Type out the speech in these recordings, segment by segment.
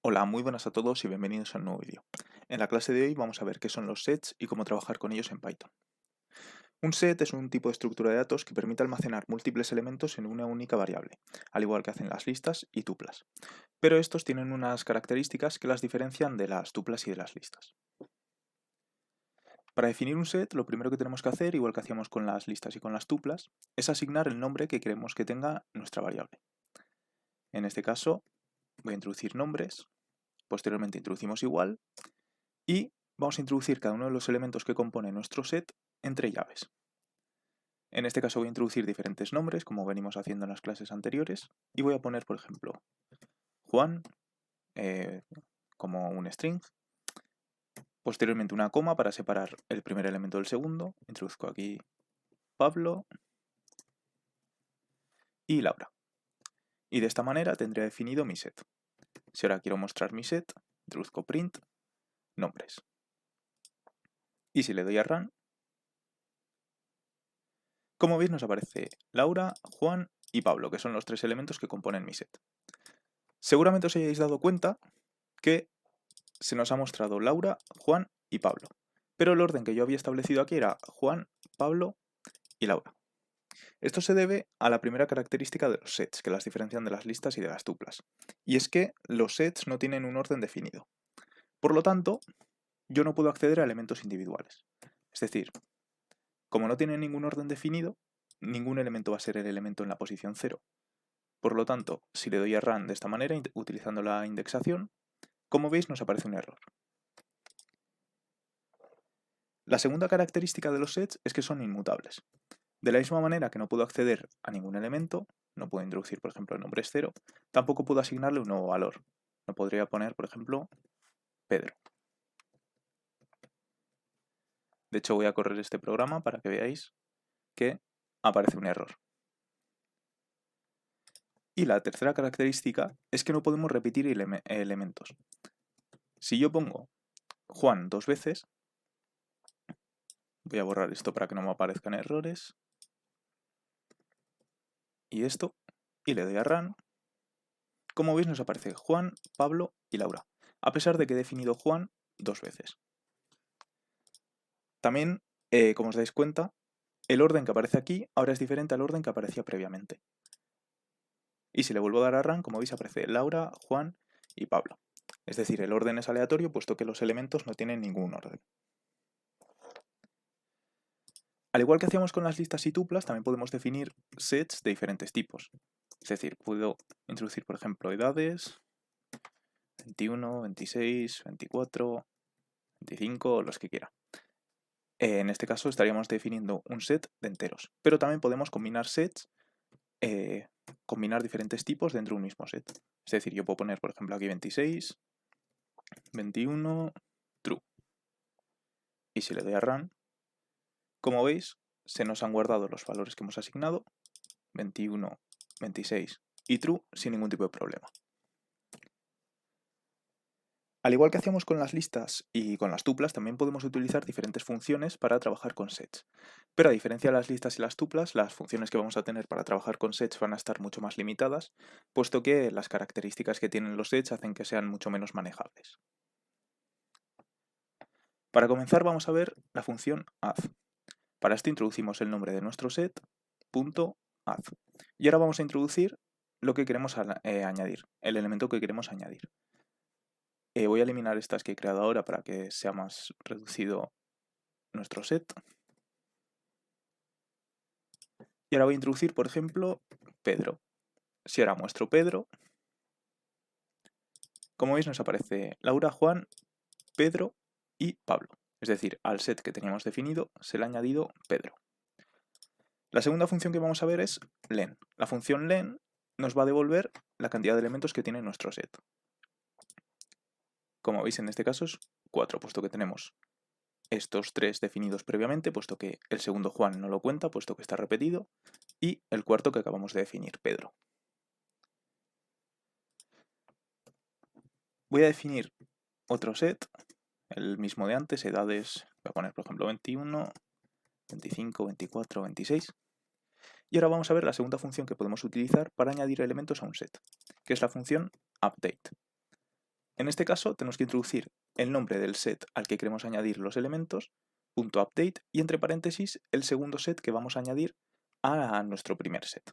Hola, muy buenas a todos y bienvenidos a un nuevo vídeo. En la clase de hoy vamos a ver qué son los sets y cómo trabajar con ellos en Python. Un set es un tipo de estructura de datos que permite almacenar múltiples elementos en una única variable, al igual que hacen las listas y tuplas. Pero estos tienen unas características que las diferencian de las tuplas y de las listas. Para definir un set, lo primero que tenemos que hacer, igual que hacíamos con las listas y con las tuplas, es asignar el nombre que queremos que tenga nuestra variable. En este caso, voy a introducir nombres, posteriormente introducimos igual, y vamos a introducir cada uno de los elementos que compone nuestro set entre llaves. En este caso voy a introducir diferentes nombres, como venimos haciendo en las clases anteriores, y voy a poner, por ejemplo, Juan como un string, posteriormente una coma para separar el primer elemento del segundo, introduzco aquí Pablo y Laura. Y de esta manera tendría definido mi set. Si ahora quiero mostrar mi set, introduzco print nombres. Y si le doy a run, como veis nos aparece Laura, Juan y Pablo, que son los tres elementos que componen mi set. Seguramente os hayáis dado cuenta que se nos ha mostrado Laura, Juan y Pablo, pero el orden que yo había establecido aquí era Juan, Pablo y Laura. Esto se debe a la primera característica de los sets, que las diferencian de las listas y de las tuplas, y es que los sets no tienen un orden definido. Por lo tanto, yo no puedo acceder a elementos individuales. Es decir, como no tienen ningún orden definido, ningún elemento va a ser el elemento en la posición 0. Por lo tanto, si le doy a run de esta manera, utilizando la indexación, como veis nos aparece un error. La segunda característica de los sets es que son inmutables. De la misma manera que no puedo acceder a ningún elemento, no puedo introducir, por ejemplo, el nombre es 0, tampoco puedo asignarle un nuevo valor. No podría poner, por ejemplo, Pedro. De hecho, voy a correr este programa para que veáis que aparece un error. Y la tercera característica es que no podemos repetir elementos. Si yo pongo Juan dos veces, voy a borrar esto para que no me aparezcan errores, y esto, y le doy a run, como veis nos aparece Juan, Pablo y Laura, a pesar de que he definido Juan dos veces. También, como os dais cuenta, el orden que aparece aquí ahora es diferente al orden que aparecía previamente. Y si le vuelvo a dar a run, como veis aparece Laura, Juan y Pablo. Es decir, el orden es aleatorio puesto que los elementos no tienen ningún orden. Al igual que hacíamos con las listas y tuplas, también podemos definir sets de diferentes tipos. Es decir, puedo introducir, por ejemplo, edades, 21, 26, 24, 25, los que quiera. En este caso estaríamos definiendo un set de enteros, pero también podemos combinar sets, combinar diferentes tipos dentro de un mismo set. Es decir, yo puedo poner, por ejemplo, aquí 26, 21, true. Y si le doy a run, como veis, se nos han guardado los valores que hemos asignado, 21, 26 y true, sin ningún tipo de problema. Al igual que hacíamos con las listas y con las tuplas, también podemos utilizar diferentes funciones para trabajar con sets. Pero a diferencia de las listas y las tuplas, las funciones que vamos a tener para trabajar con sets van a estar mucho más limitadas, puesto que las características que tienen los sets hacen que sean mucho menos manejables. Para comenzar vamos a ver la función add. Para esto introducimos el nombre de nuestro set, .add. Y ahora vamos a introducir lo que queremos añadir, el elemento que queremos añadir. Voy a eliminar estas que he creado ahora para que sea más reducido nuestro set. Y ahora voy a introducir, por ejemplo, Pedro. Si ahora muestro Pedro, como veis nos aparece Laura, Juan, Pedro y Pablo. Es decir, al set que teníamos definido se le ha añadido Pedro. La segunda función que vamos a ver es len. La función len nos va a devolver la cantidad de elementos que tiene nuestro set. Como veis en este caso es 4, puesto que tenemos estos tres definidos previamente, puesto que el segundo Juan no lo cuenta, puesto que está repetido, y el cuarto que acabamos de definir, Pedro. Voy a definir otro set, el mismo de antes, edades, voy a poner por ejemplo 21, 25, 24, 26. Y ahora vamos a ver la segunda función que podemos utilizar para añadir elementos a un set, que es la función update. En este caso tenemos que introducir el nombre del set al que queremos añadir los elementos, .update, y entre paréntesis el segundo set que vamos a añadir a nuestro primer set.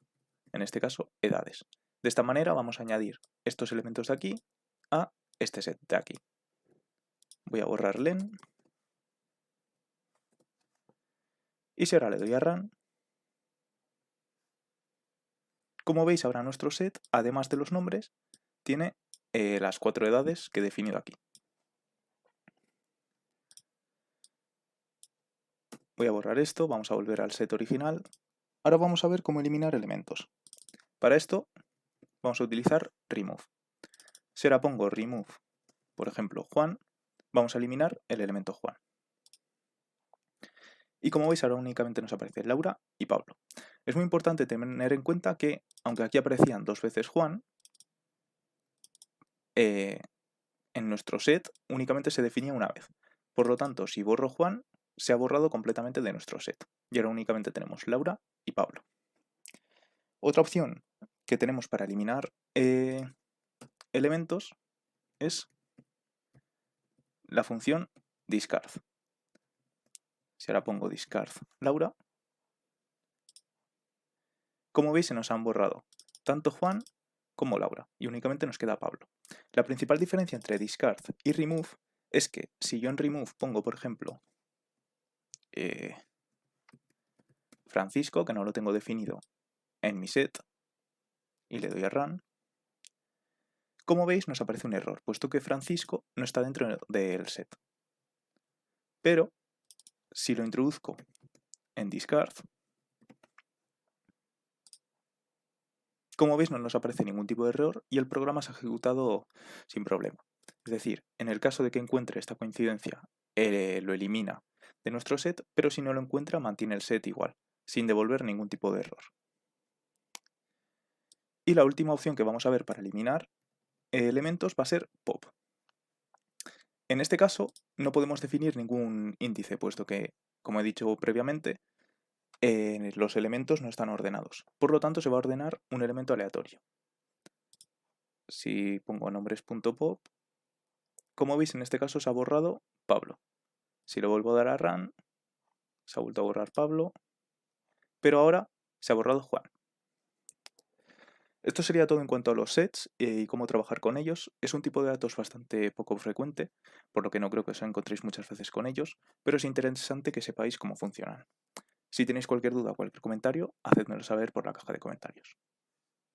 En este caso, edades. De esta manera vamos a añadir estos elementos de aquí a este set de aquí. Voy a borrar len. Y si ahora le doy a run, como veis ahora nuestro set, además de los nombres, tiene las 4 edades que he definido aquí. Voy a borrar esto, vamos a volver al set original. Ahora vamos a ver cómo eliminar elementos. Para esto vamos a utilizar remove. Si ahora pongo remove, por ejemplo, Juan, vamos a eliminar el elemento Juan. Y como veis ahora únicamente nos aparece Laura y Pablo. Es muy importante tener en cuenta que, aunque aquí aparecían 2 veces Juan, en nuestro set únicamente se definía una vez. Por lo tanto, si borro Juan, se ha borrado completamente de nuestro set. Y ahora únicamente tenemos Laura y Pablo. Otra opción que tenemos para eliminar elementos es la función discard. Si ahora pongo discard Laura, como veis se nos han borrado tanto Juan como Laura y únicamente nos queda Pablo. La principal diferencia entre discard y remove es que si yo en remove pongo, por ejemplo, Francisco, que no lo tengo definido en mi set, y le doy a run, como veis nos aparece un error, puesto que Francisco no está dentro del set. Pero si lo introduzco en discard, como veis no nos aparece ningún tipo de error y el programa se ha ejecutado sin problema. Es decir, en el caso de que encuentre esta coincidencia, lo elimina de nuestro set, pero si no lo encuentra mantiene el set igual, sin devolver ningún tipo de error. Y la última opción que vamos a ver para eliminar elementos va a ser pop. En este caso no podemos definir ningún índice, puesto que, como he dicho previamente, los elementos no están ordenados. Por lo tanto, se va a ordenar un elemento aleatorio. Si pongo nombres.pop, como veis en este caso se ha borrado Pablo. Si lo vuelvo a dar a run, se ha vuelto a borrar Pablo, pero ahora se ha borrado Juan. Esto sería todo en cuanto a los sets y cómo trabajar con ellos. Es un tipo de datos bastante poco frecuente, por lo que no creo que os encontréis muchas veces con ellos, pero es interesante que sepáis cómo funcionan. Si tenéis cualquier duda o cualquier comentario, hacedmelo saber por la caja de comentarios.